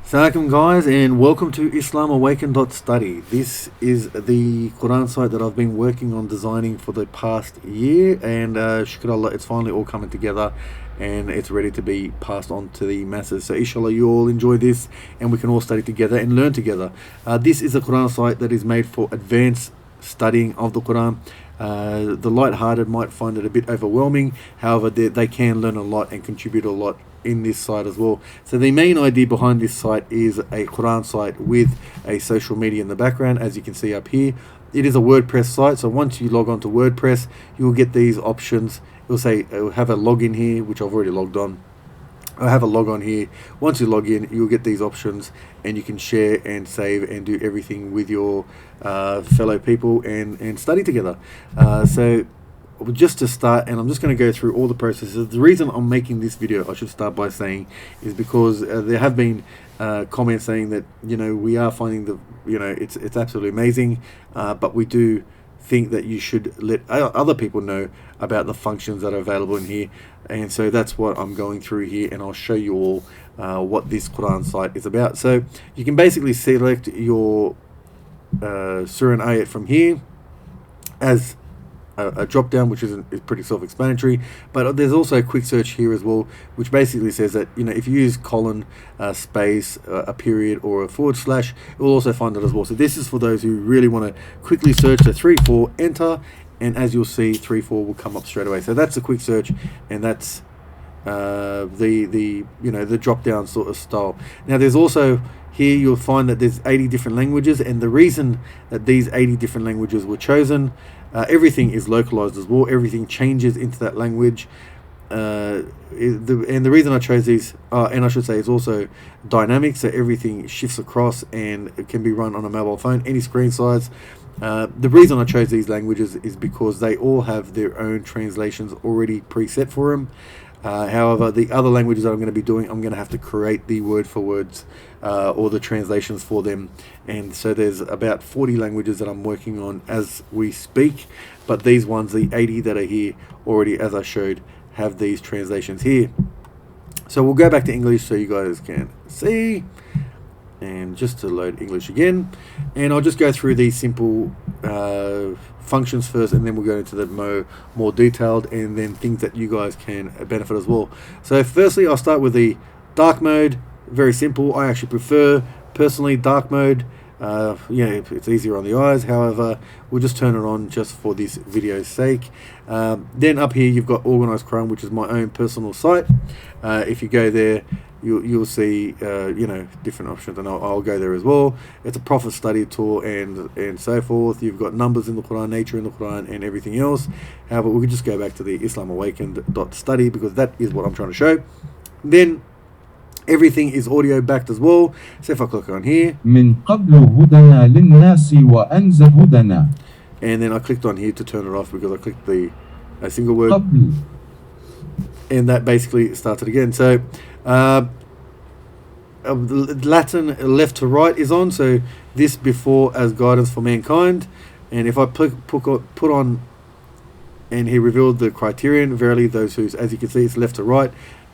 Assalamualaikum guys, and welcome to IslamAwaken.study. This is the Quran site that I've been working on designing for the past year, and shukr Allah, it's finally all coming together and it's ready to be passed on to the masses. So inshallah you all enjoy this and we can all study together and learn together. This is a Quran site that is made for advanced studying of the Quran. The light-hearted might find it a bit overwhelming, however they can learn a lot and contribute a lot in this site as well. So the main idea behind this site is a Quran site with a social media in the background, as you can see up here. It is a WordPress site, so once you log on to WordPress, you'll get these options. It'll have a login here, which I've already logged on. I have a log on here. Once you log in, you'll get these options and you can share and save and do everything with your fellow people and study together. So just to start, and I'm just going to go through all the processes. The reason I'm making this video, I should start by saying, is because there have been comments saying that, we are finding it's absolutely amazing, but we do think that you should let other people know about the functions that are available in here. And so that's what I'm going through here, and I'll show you all what this Quran site is about. So you can basically select your surah and ayat from here as a drop down, which is pretty self-explanatory, but there's also a quick search here as well, which basically says that if you use colon, space, a period, or a / it will also find it as well. So this is for those who really want to quickly search. So 3-4, enter, and as you'll see, 3-4 will come up straight away. So that's a quick search, and that's the drop down sort of style. Now there's also here you'll find that there's 80 different languages, and the reason that these 80 different languages were chosen, everything is localized as well. Everything changes into that language. And the reason I chose these, and I should say, it's also dynamic, so everything shifts across and it can be run on a mobile phone, any screen size. The reason I chose these languages is because they all have their own translations already preset for them. However, the other languages that I'm going to be doing, I'm going to have to create the word for words or the translations for them. And so there's about 40 languages that I'm working on as we speak. But these ones, the 80 that are here already, as I showed, have these translations here. So we'll go back to English so you guys can see. And just to load English again, and I'll just go through these simple functions first, and then we'll go into the more detailed, and then things that you guys can benefit as well. So firstly, I'll start with the dark mode. Very simple. I actually prefer personally dark mode. It's easier on the eyes. However, we'll just turn it on just for this video's sake. Then up here you've got Organized Quran, which is my own personal site. If you go there, you'll see different options, and I'll go there as well. It's a prophet study tool and so forth. You've got numbers in the Quran, nature in the Quran, and everything else. However, we can just go back to the IslamAwakened.study because that is what I'm trying to show. Then everything is audio backed as well. So if I click on here, من قبل هدنا للناس وأنزل هدنا. And then I clicked on here to turn it off because I clicked a single word. قبل. And that basically starts it again. So Latin left to right is on, so this before as guidance for mankind. And if I put on, and he revealed the criterion, verily those who, as you can see, it's left to right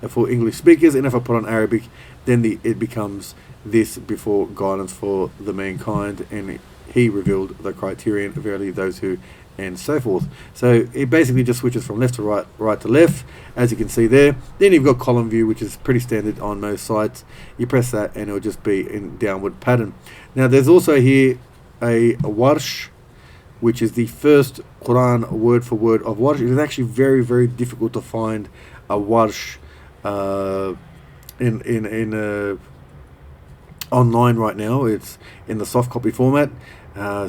for English speakers. And if I put on Arabic, then it becomes this before guidance for the mankind, and he revealed the criterion, verily those who, and so forth. So it basically just switches from left to right, right to left, as you can see there. Then you've got column view, which is pretty standard on most sites. You press that and it'll just be in downward pattern. Now there's also here a Warsh, which is the first Quran word for word of Warsh. It is actually very, very difficult to find a Warsh online right now. It's in the soft copy format.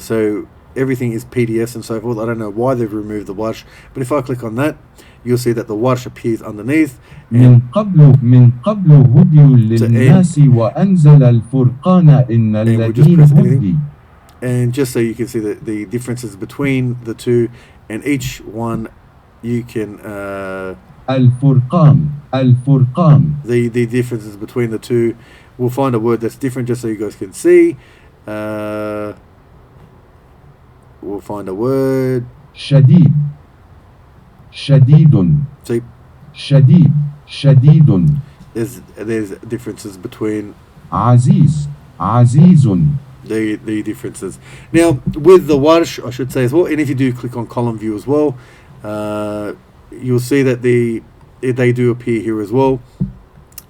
So everything is PDFs and so forth. I don't know why they've removed the Warsh, but if I click on that, you'll see that the Warsh appears underneath. من قبل هدي للناس وأنزل الفرقان إن الذين هدي. And just so you can see the differences between the two, and each one you can الفرقان. The differences between the two. We'll find a word that's different just so you guys can see. We'll find a word. شديد. See, شديد. there's differences between عزيز عزيز the differences. Now, with the Warsh, I should say as well, and if you do click on column view as well, you'll see that they do appear here as well.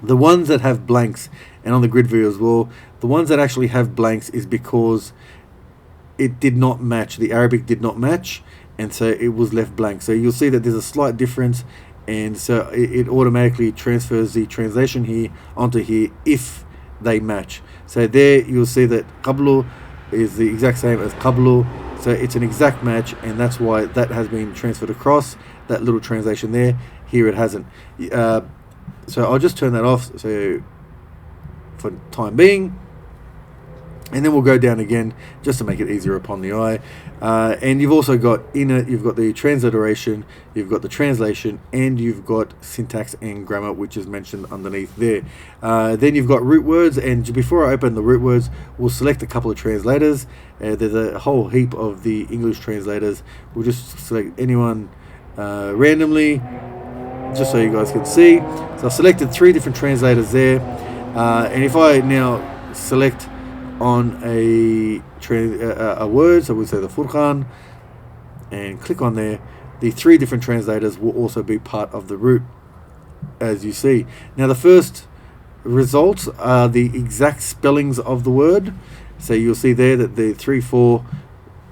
The ones that have blanks, and on the grid view as well, the ones that actually have blanks is because it did not match, the Arabic did not match, and so it was left blank. So you'll see that there's a slight difference, and so it automatically transfers the translation here onto here if they match. So there you'll see that qablu is the exact same as qablu, so it's an exact match, and that's why that has been transferred across, that little translation there. Here it hasn't. So I'll just turn that off so for time being, and then we'll go down again just to make it easier upon the eye. And you've also got in it, you've got the transliteration, you've got the translation, and you've got syntax and grammar, which is mentioned underneath there. Then you've got root words, and before I open the root words, we'll select a couple of translators. There's a whole heap of the English translators. We'll just select anyone randomly, just so you guys can see. So I've selected 3 different translators there, and if I now select on a word, so we'll say the Furqan, and click on there, the 3 different translators will also be part of the root, as you see. Now the first results are the exact spellings of the word. So you'll see there that the 3-4,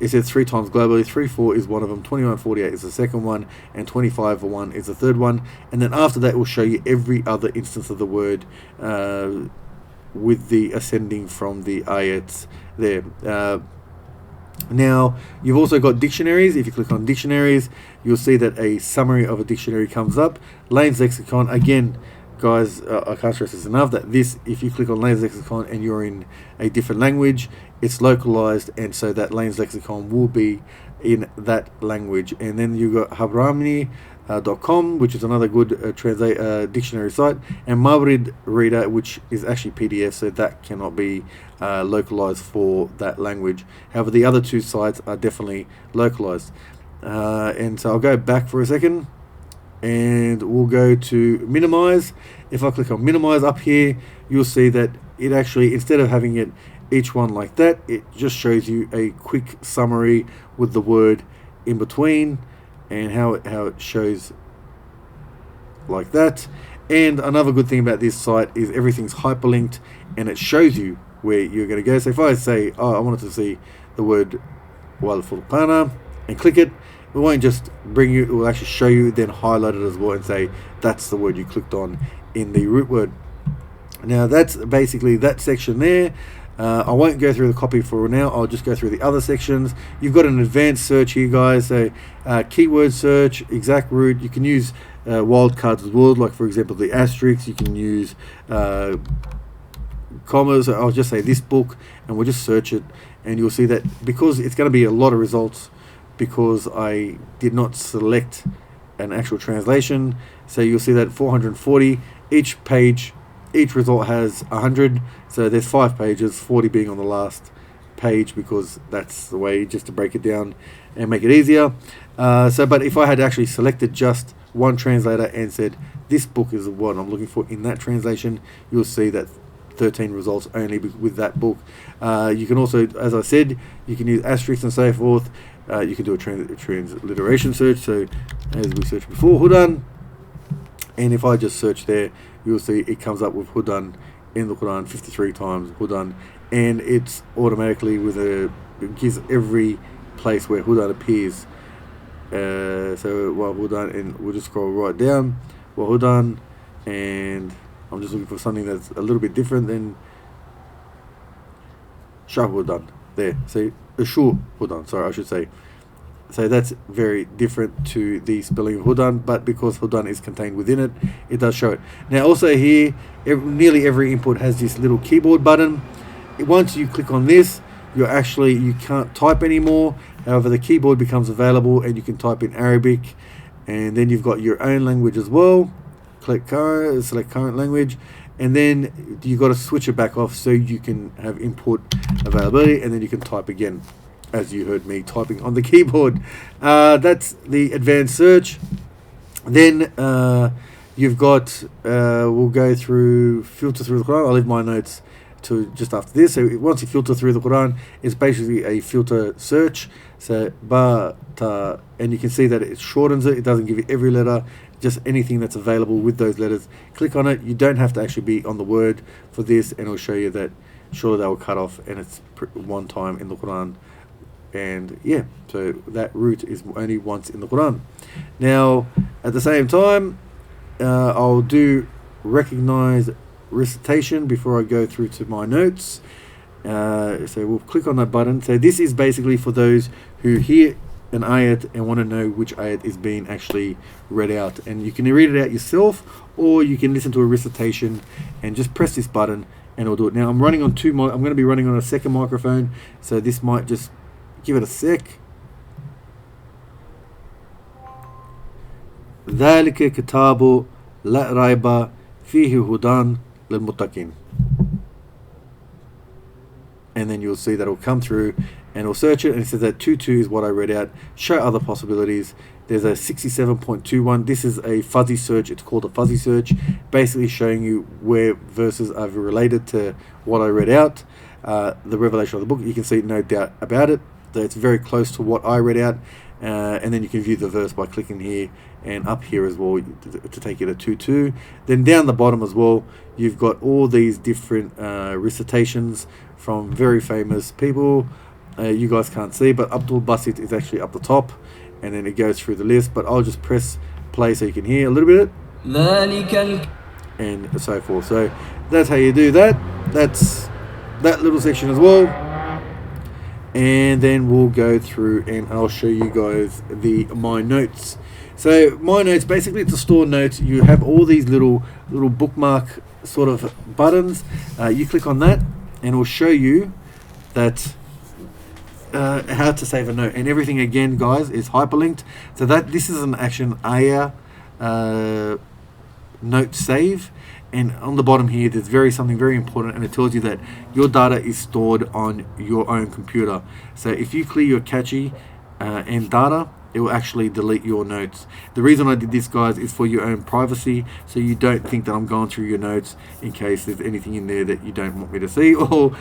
it says 3 times globally. 3-4 is one of them, 21-48 is the second one, and 25-1 is the third one. And then after that, it will show you every other instance of the word with the ascending from the ayats there. Now, you've also got dictionaries. If you click on dictionaries, you'll see that a summary of a dictionary comes up. Lane's Lexicon, again, guys, I can't stress this enough, that this, if you click on Lane's Lexicon and you're in a different language, it's localized, and so that Lane's Lexicon will be in that language. And then you've got habramni.com, which is another good dictionary site, and Mawrid Reader, which is actually PDF, so that cannot be localized for that language. However, the other 2 sites are definitely localized. And so I'll go back for a second, and we'll go to minimize. If I click on minimize up here, you'll see that it actually, instead of having it each one like that, it just shows you a quick summary with the word in between, and how it shows like that. And another good thing about this site is everything's hyperlinked, and it shows you where you're going to go. So if I say, I wanted to see the word wal furqana, and click it, it won't just bring you, it will actually show you, then highlight it as well, and say that's the word you clicked on in the root word. Now that's basically that section there. I won't go through the copy for now, I'll just go through the other sections. You've got an advanced search here, guys, so keyword search, exact root. You can use wildcards as well, like for example the asterisks. You can use commas. I'll just say this book, and we'll just search it, and you'll see that because it's going to be a lot of results, because I did not select an actual translation. So you'll see that 440, each page, each result has 100, so there's 5 pages, 40 being on the last page, because that's the way, just to break it down and make it easier. But if I had actually selected just one translator and said this book is what I'm looking for in that translation, you'll see that 13 results only with that book. You can also, as I said, you can use asterisks and so forth. You can do a transliteration search, so as we searched before, Hudan, and if I just search there, you'll see it comes up with Hudan in the Quran 53 times, Hudan, and it's automatically it gives every place where Hudan appears. So while Hudan, and we'll just scroll right down, while Hudan, and I'm just looking for something that's a little bit different than Shah Hudan there. So Ashur Hudan, sorry, I should say. So that's very different to the spelling of Hudan, but because Hudan is contained within it, it does show it. Now also here, nearly every input has this little keyboard button. Once you click on this, you can't type anymore. However, the keyboard becomes available, and you can type in Arabic, and then you've got your own language as well. Select current language, and then you've got to switch it back off so you can have input availability, and then you can type again, as you heard me typing on the keyboard. That's the advanced search. Then you've got, we'll go through, filter through the Quran. I'll leave my notes to just after this. So once you filter through the Quran, it's basically a filter search. So ba ta, and you can see that it shortens it. It doesn't give you every letter, just anything that's available with those letters. Click on it. You don't have to actually be on the word for this, and it'll show you that sure they will cut off, and it's one time in the Quran. And yeah, so that root is only once in the Quran. Now, at the same time, I'll do recognize recitation before I go through to my notes. So we'll click on that button. So this is basically for those who hear an ayat and want to know which ayat is being actually read out. And you can read it out yourself, or you can listen to a recitation and just press this button and it'll do it. Now I'm running on I'm going to be running on a second microphone, so this might just give it a sec. ذلك كتاب لا ريب فيه هدى للمتقين. And then you'll see that it'll come through and it'll search it, and it says that 2.2 is what I read out. Show other possibilities. There's a 67.21. This is a fuzzy search. It's called a fuzzy search, basically showing you where verses are related to what I read out. The revelation of the book, you can see no doubt about it, that it's very close to what I read out. And then you can view the verse by clicking here and up here as well to take you to 2.2. Then down the bottom as well, you've got all these different recitations from very famous people. You guys can't see, but Abdul Basit is actually up the top, and then it goes through the list. But I'll just press play so you can hear a little bit, and so forth. So that's how you do that. That's that little section as well. And then we'll go through and I'll show you guys my notes. So my notes, basically to store notes, you have all these little bookmark sort of buttons. You click on that and it'll show you that how to save a note. And everything again, guys, is hyperlinked. So that this is an action Ayah note save. And on the bottom here, there's something very important, and it tells you that your data is stored on your own computer. So if you clear your cache and data, it will actually delete your notes. The reason I did this, guys, is for your own privacy, so you don't think that I'm going through your notes in case there's anything in there that you don't want me to see, or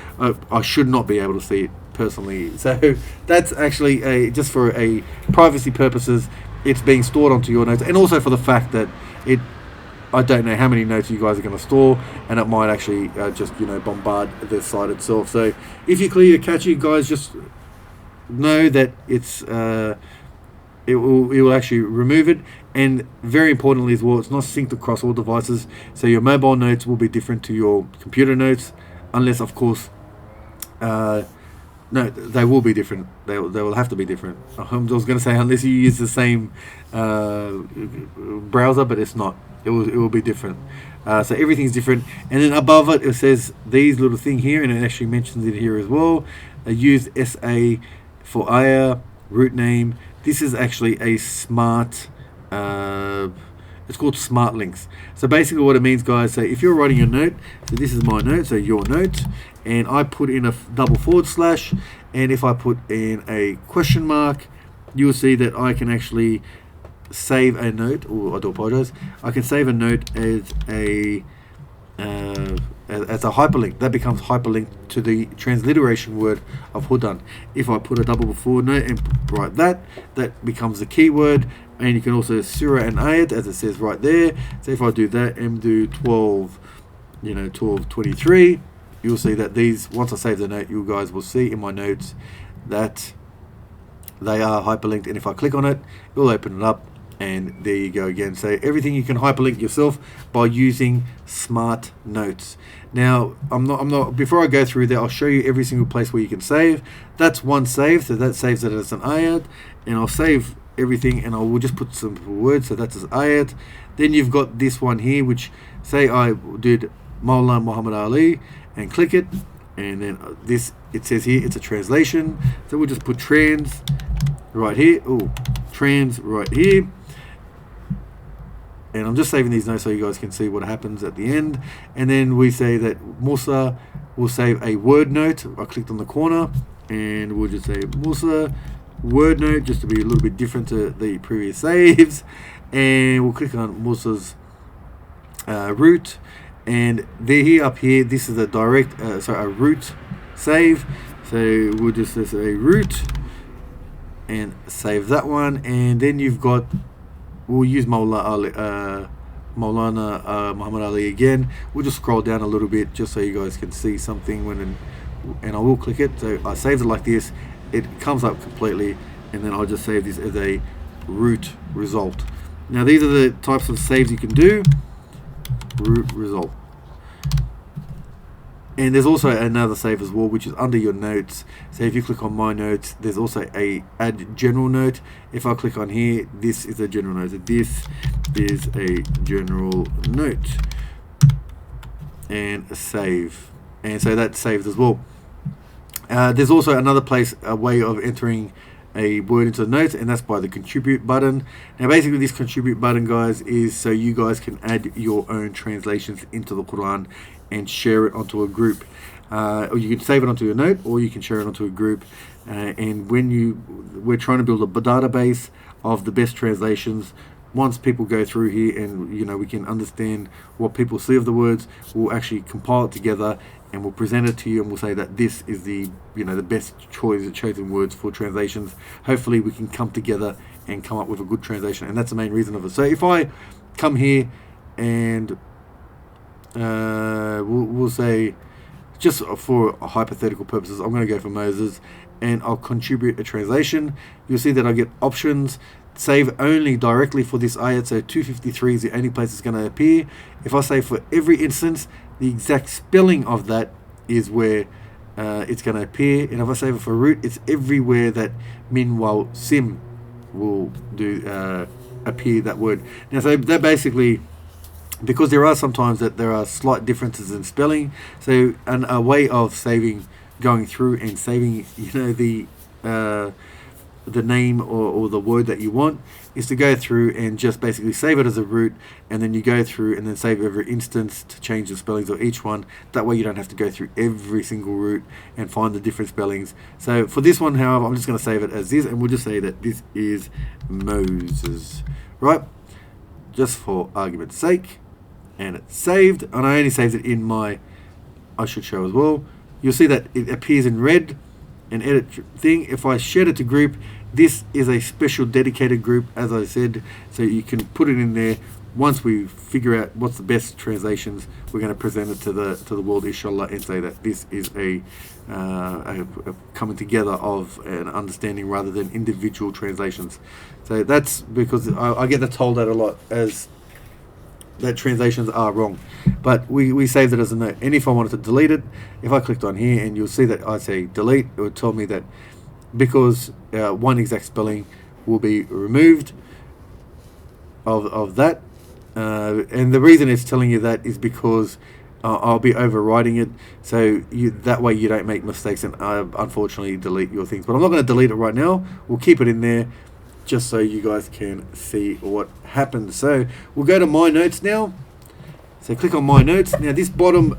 I should not be able to see it personally. So that's actually just for a privacy purposes. It's being stored onto your notes, and also for the fact that I don't know how many notes you guys are going to store, and it might actually just bombard the site itself. So if you clear your cache, guys, just know that it will actually remove it. And very importantly as well, it's not synced across all devices, so your mobile notes will be different to your computer notes, unless of course no, they will be different. They will have to be different. I was going to say unless you use the same browser, but it's not. It will be different. So everything's different. And then above it, it says these little thing here, and it actually mentions it here as well. Use SA for Ayah, root name. This is actually a smart, it's called smart links. So basically what it means, guys, so if you're writing a note, so this is my note, so your note, and I put in a double /, and if I put in a question mark, you'll see that I can actually save a note, or I do apologize, I can save a note as a hyperlink. That becomes hyperlinked to the transliteration word of Hudan. If I put a double before note and write that becomes the keyword. And you can also surah and ayat, as it says right there. So if I do that and do 1223, you'll see that these, once I save the note, you guys will see in my notes that they are hyperlinked. And if I click on it, it'll open it up. And there you go again. So everything you can hyperlink yourself by using smart notes. Now, I'm not. Before I go through there, I'll show you every single place where you can save. That's one save, so that saves it as an ayat, and I'll save everything, and I will just put some words. So that's as ayat. Then you've got this one here, which say I did Maulana Muhammad Ali, and click it, and then this it says here it's a translation. So we'll just put trans right here. Oh, trans right here. And I'm just saving these notes so you guys can see what happens at the end. And then we say that Musa will save a word note. I clicked on the corner and we'll just say Musa word note, just to be a little bit different to the previous saves. And we'll click on Musa's root. and they're here up here. This is a direct, a root save. So we'll just say root and save that one, and then you've got, we'll use Maulana Muhammad Ali again. We'll just scroll down a little bit just so you guys can see something and I will click it. So I saved it like this. It comes up completely, and then I'll just save this as a root result. Now these are the types of saves you can do. Root result. And there's also another save as well, which is under your notes. So if you click on my notes, there's also a add general note. If I click on here, this is a general note. So this is a general note, and a save. And so that's saved as well. There's also another place, a way of entering a word into the notes, and that's by the contribute button. Now basically this contribute button, guys, is so you guys can add your own translations into the Quran and share it onto a group, or you can save it onto your note, or you can share it onto a group. And we're trying to build a database of the best translations. Once people go through here and we can understand what people see of the words, we'll actually compile it together and we'll present it to you, and we'll say that this is the the best chosen words for translations. Hopefully we can come together and come up with a good translation, and that's the main reason of it. So if I come here and we'll say, just for hypothetical purposes, I'm going to go for Moses, and I'll contribute a translation. You'll see that I get options, save only directly for this ayat, so 253 is the only place it's going to appear. If I say for every instance, the exact spelling of that is where it's going to appear, and if I save it for root, it's everywhere that min wal sim will do appear, that word. Now so that basically, because there are sometimes that there are slight differences in spelling, so a way of saving, going through and saving the name or the word that you want, is to go through and just basically save it as a root, and then you go through and then save every instance to change the spellings of each one. That way you don't have to go through every single root and find the different spellings. So for this one, however, I'm just going to save it as this, and we'll just say that this is Moses, right? Just for argument's sake. And it's saved, and I only saved it in my, I should show as well. You'll see that it appears in red, an edit thing. If I share it to group, this is a special dedicated group, as I said, so you can put it in there. Once we figure out what's the best translations, we're going to present it to the world, inshallah, and say that this is a coming together of an understanding rather than individual translations. So that's because I get told that a lot, as that translations are wrong, but we saved it as a note. And if I wanted to delete it, if I clicked on here, and you'll see that I say delete, it would tell me that because one exact spelling will be removed of that, and the reason it's telling you that is because I'll be overriding it, so that way you don't make mistakes and unfortunately delete your things. But I'm not going to delete it right now. We'll keep it in there just so you guys can see what happened. So we'll go to my notes now. So click on my notes. Now this bottom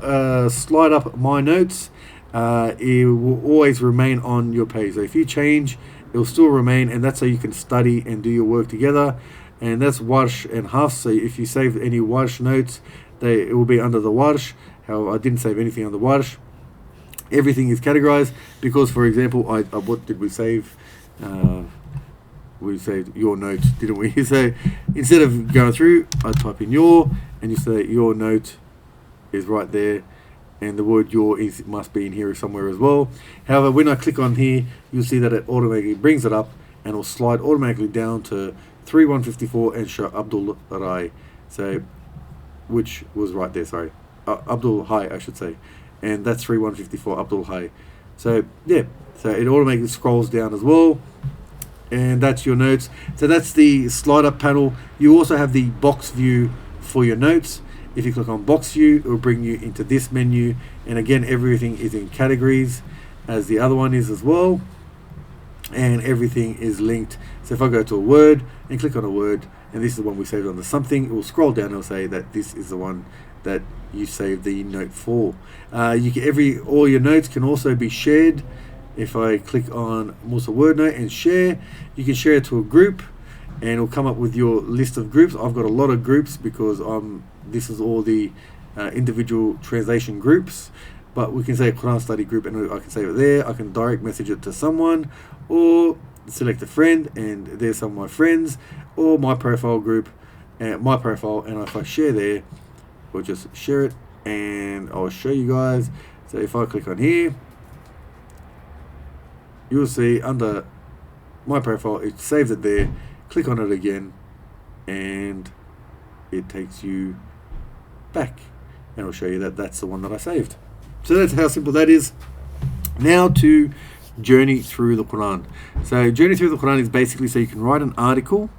slide up my notes, it will always remain on your page. So if you change, it will still remain, and that's how you can study and do your work together. And that's Warsh and Hafs. So if you save any Warsh notes, it will be under the Warsh. However, I didn't save anything on the Warsh. Everything is categorized because, for example, what did we save? We saved your note, didn't we? So instead of going through, I type in your, and you say your note is right there, and the word your must be in here somewhere as well. However, when I click on here, you'll see that it automatically brings it up, and will slide automatically down to 3154 and show Abdul Rai, so which was right there, sorry, Abdul Hai, I should say, and that's 3154 Abdul Hai. So yeah, so it automatically scrolls down as well. And that's your notes. So that's the slide up panel. You also have the box view for your notes. If you click on box view, it will bring you into this menu, and again everything is in categories as the other one is as well, and everything is linked. So if I go to a word and click on a word, and this is the one we saved on the something, it will scroll down and it'll say that this is the one that you saved the note for. All your notes can also be shared. If I click on Musa word note and share, you can share it to a group, and it'll come up with your list of groups. I've got a lot of groups because this is all the individual translation groups, but we can say a Quran study group, and I can save it there. I can direct message it to someone, or select a friend, and there's some of my friends, or my profile group, and my profile, and if I share there, we'll just share it, and I'll show you guys. So if I click on here, you'll see under my profile, it saves it there. Click on it again, and it takes you back, and it'll show you that that's the one that I saved. So that's how simple that is. Now to journey through the Quran. So journey through the Quran is basically so you can write an article,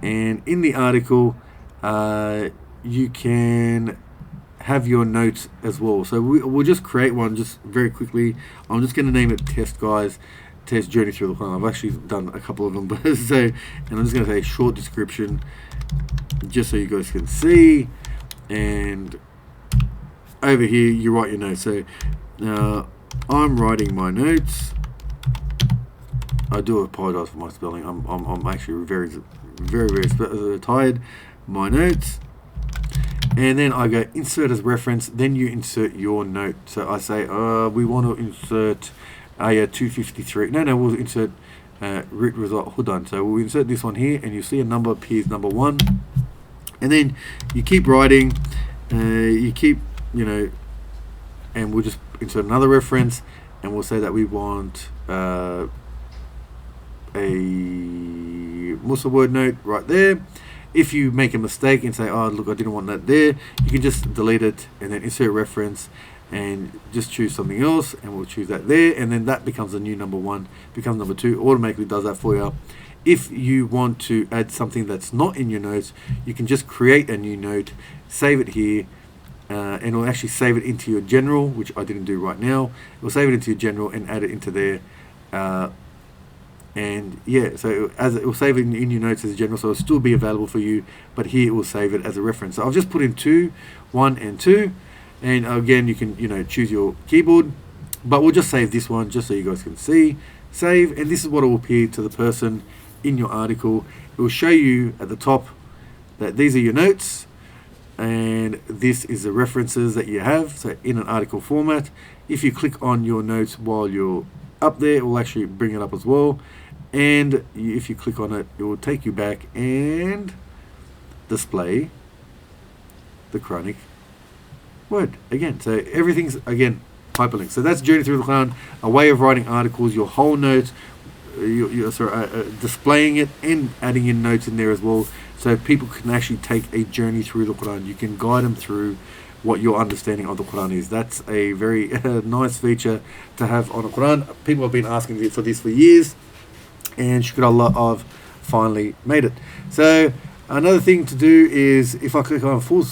and in the article you can have your notes as well. So we'll just create one just very quickly. I'm just going to name it test, guys. Test journey through the Quran. I've actually done a couple of them, but so, and I'm just going to say short description just so you guys can see. And over here you write your notes. So I'm writing my notes. I do apologize for my spelling. I'm actually very tired. My notes. And then I go insert as reference. Then you insert your note. So I say we want to insert Ayah 253. No, we'll insert root result Hudan. So we'll insert this one here, and you see a number appears, number 1. And then you keep writing. You keep, and we'll just insert another reference, and we'll say that we want a Musa word note right there. If you make a mistake and say, oh look, I didn't want that there, you can just delete it and then insert reference and just choose something else, and we'll choose that there, and then that becomes a new number 1, becomes number 2, automatically does that for you. If you want to add something that's not in your notes, you can just create a new note, save it here, and it'll actually save it into your general, which I didn't do right now. It'll save it into your general and add it into there. And yeah, so it will save it in your notes as a general, so it'll still be available for you, but here it will save it as a reference. So I've just put in 2, 1 and 2, and again you can choose your keyboard, but we'll just save this one just so you guys can see. Save, and this is what will appear to the person in your article. It will show you at the top that these are your notes, and this is the references that you have, so in an article format. If you click on your notes while you're up there, it will actually bring it up as well, and if you click on it, it will take you back and display the Quranic word again. So everything's again hyperlinks. So that's journey through the Quran, a way of writing articles, your whole notes, displaying it and adding in notes in there as well, so people can actually take a journey through the Quran. You can guide them through what your understanding of the Quran is. That's a very nice feature to have on the Quran. People have been asking me for this for years, and shukr Allah, I've finally made it. So another thing to do is, if I click on full,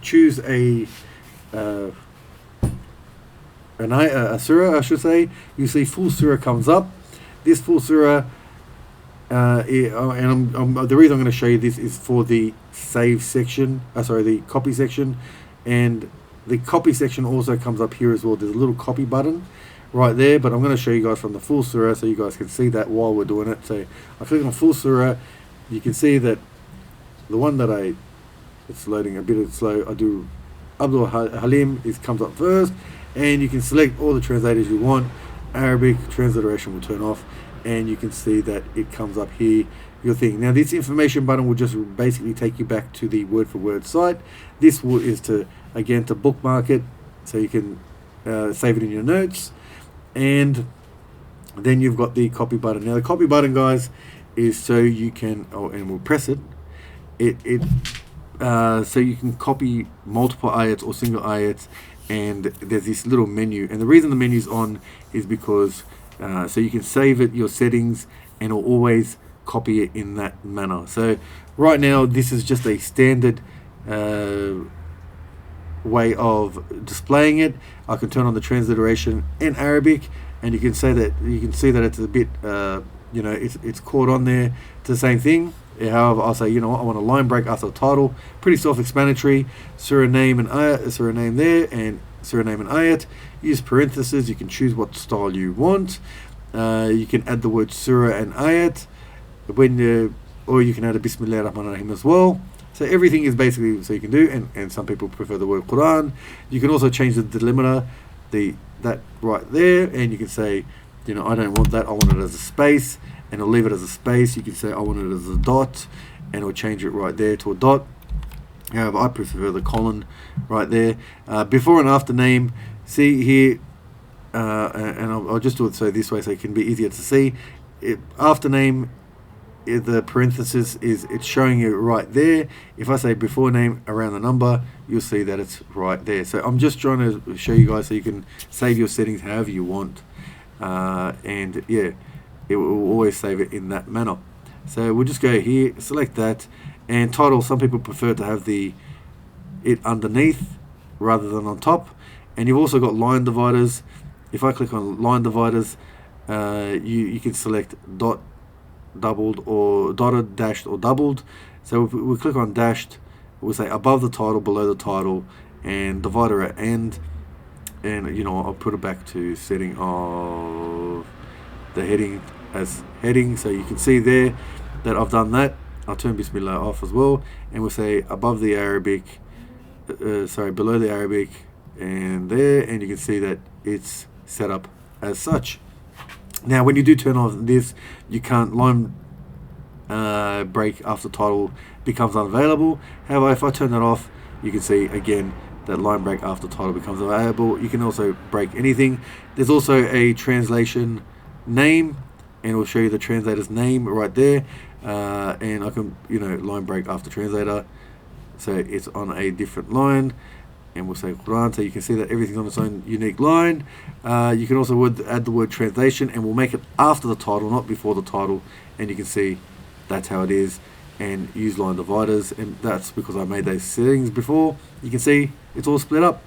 choose a surah, I should say, you see full surah comes up. This full surah, and the reason I'm going to show you this is for the save section, the copy section, and the copy section also comes up here as well. There's a little copy button right there, but I'm going to show you guys from the full surah so you guys can see that while we're doing it. So I click on full surah, you can see that the one that it's loading a bit slow. I do Abdul Halim, it comes up first, and you can select all the translators you want. Arabic transliteration will turn off, and you can see that it comes up here, your thing. Now this information button will just basically take you back to the word for word site. This is to bookmark it, so you can save it in your notes. And then you've got the copy button. Now the copy button, guys, is so you can, and we'll press it, so you can copy multiple ayats or single ayats, and there's this little menu, and the reason the menu's on is because so you can save it, your settings, and it'll always copy it in that manner. So right now this is just a standard way of displaying it. I can turn on the transliteration in Arabic, and you can see that it's a bit it's caught on there to the same thing. However, I'll say, I want a line break after the title. Pretty self-explanatory. Surah name and ayat, surah name there, and surah name and ayat. Use parentheses. You can choose what style you want. You can add the word surah and ayat or you can add a Bismillah ar-Rahman ar-Rahim as well. So everything is basically so you can do, and some people prefer the word Quran. You can also change the delimiter, that right there, and you can say, I don't want that, I want it as a space, and I'll leave it as a space. You can say I want it as a dot, and it'll change it right there to a dot. However, I prefer the colon right there. Before and after name, see here, and I'll just do it so this way so it can be easier to see. After name, the parenthesis it's showing you right there. If I say before name around the number, you'll see that it's right there. So I'm just trying to show you guys so you can save your settings however you want, and yeah, it will always save it in that manner. So we'll just go here, select that, and title. Some people prefer to have it underneath rather than on top. And you've also got line dividers. If I click on line dividers, you can select dot, doubled, or dotted, dashed, or doubled. So if we click on dashed, we'll say above the title, below the title, and divider at end. And I'll put it back to setting of the heading as heading, so you can see there that I've done that. I'll turn Bismillah off as well, and we'll say above the Arabic, below the Arabic, and there, and you can see that it's set up as such. Now, when you do turn off this, you can't line break after title becomes unavailable. However, if I turn that off, you can see again that line break after title becomes available. You can also break anything. There's also a translation name, and it will show you the translator's name right there. And I can, line break after translator, so it's on a different line, and we'll say Quran, so you can see that everything's on its own unique line. You can also add the word translation, and we'll make it after the title, not before the title, and you can see that's how it is. And use line dividers, and that's because I made those settings before. You can see it's all split up.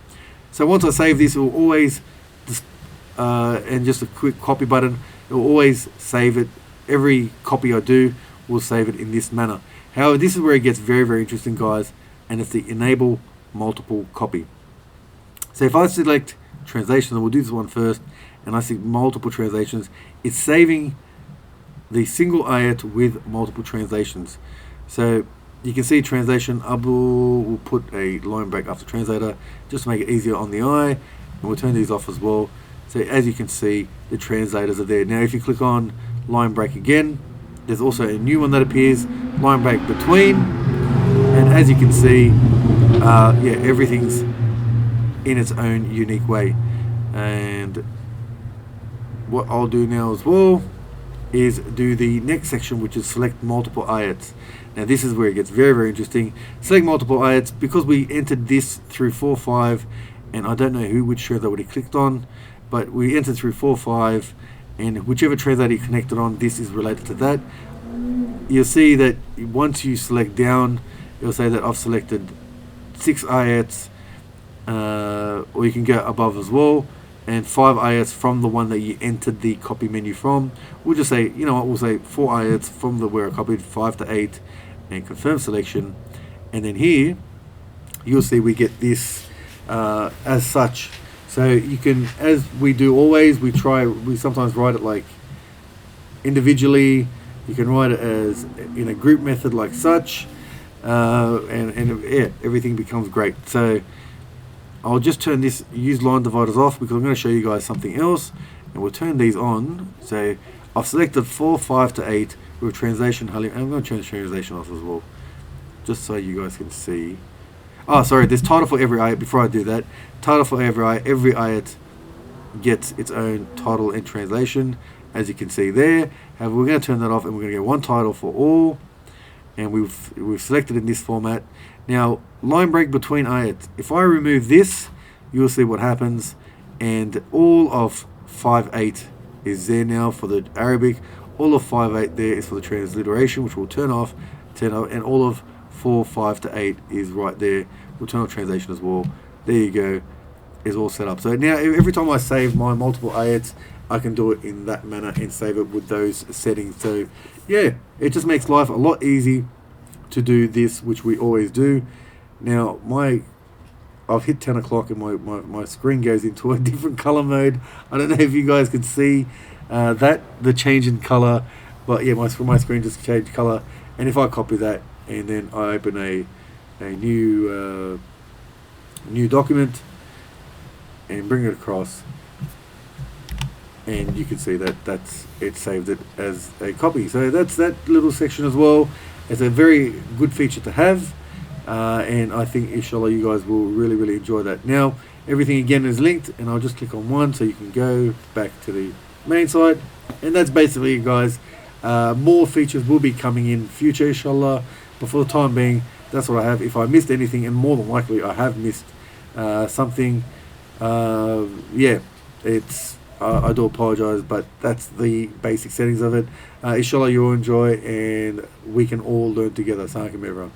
So once I save this, it will always and just a quick copy button, it will always save it. Every copy I do will save it in this manner. However, this is where it gets very, very interesting, guys, and it's the enable multiple copy. So if I select translation, and we'll do this one first, and I see multiple translations, it's saving the single ayat with multiple translations. So you can see translation, Abu will put a line break after translator just to make it easier on the eye, and we'll turn these off as well. So as you can see, the translators are there. Now if you click on line break again, there's also a new one that appears, line break between, and as you can see, everything's in its own unique way. And what I'll do now as well is do the next section, which is select multiple ayats. Now this is where it gets very, very interesting. Select multiple ayats, because we entered this through 4.5, and I don't know which translator would he clicked on, but we entered through 4.5, and whichever translator you connected on, this is related to that. You'll see that once you select down, it'll say that I've selected 6 ayats, or you can go above as well, and 5 ayats from the one that you entered the copy menu from. We'll just say, we'll say 4 ayats from where I copied 5 to 8, and confirm selection. And then here, you'll see we get this as such. So you can, as we do always, we sometimes write it like individually. You can write it as in a group method like such, and everything becomes great. So I'll just turn this use line dividers off, because I'm going to show you guys something else, and we'll turn these on. So I've selected 4, 5 to 8 with translation. I'm going to turn the translation off as well, just so you guys can see. Oh, sorry, there's title for every ayat. Before I do that, title for every ayat gets its own title and translation, as you can see there. However, we're going to turn that off, and we're going to get one title for all, and we've selected in this format. Now, line break between ayats. If I remove this, you'll see what happens, and all of 5.8 is there now for the Arabic. All of 5.8 there is for the transliteration, which will turn off, and all of 4, 5 to 8 is right there. We'll turn off translation as well. There you go. It's all set up. So now every time I save my multiple ayats, I can do it in that manner and save it with those settings. So yeah, it just makes life a lot easy to do this, which we always do. Now I've hit 10 o'clock, and my screen goes into a different color mode. I don't know if you guys can see the change in color, but yeah, my screen just changed color. And if I copy that, and then I open a a new document and bring it across, and you can see that it saved it as a copy. So that's that little section as well. It's a very good feature to have, and I think inshallah you guys will really enjoy that. Now everything again is linked, and I'll just click on one so you can go back to the main site, and that's basically it, guys. More features will be coming in future inshallah, but for the time being that's what I have. If I missed anything, and more than likely I have missed something, yeah, it's I do apologize, but that's the basic settings of it. Inshallah you'll enjoy, and we can all learn together. Assalamu alaikum everyone.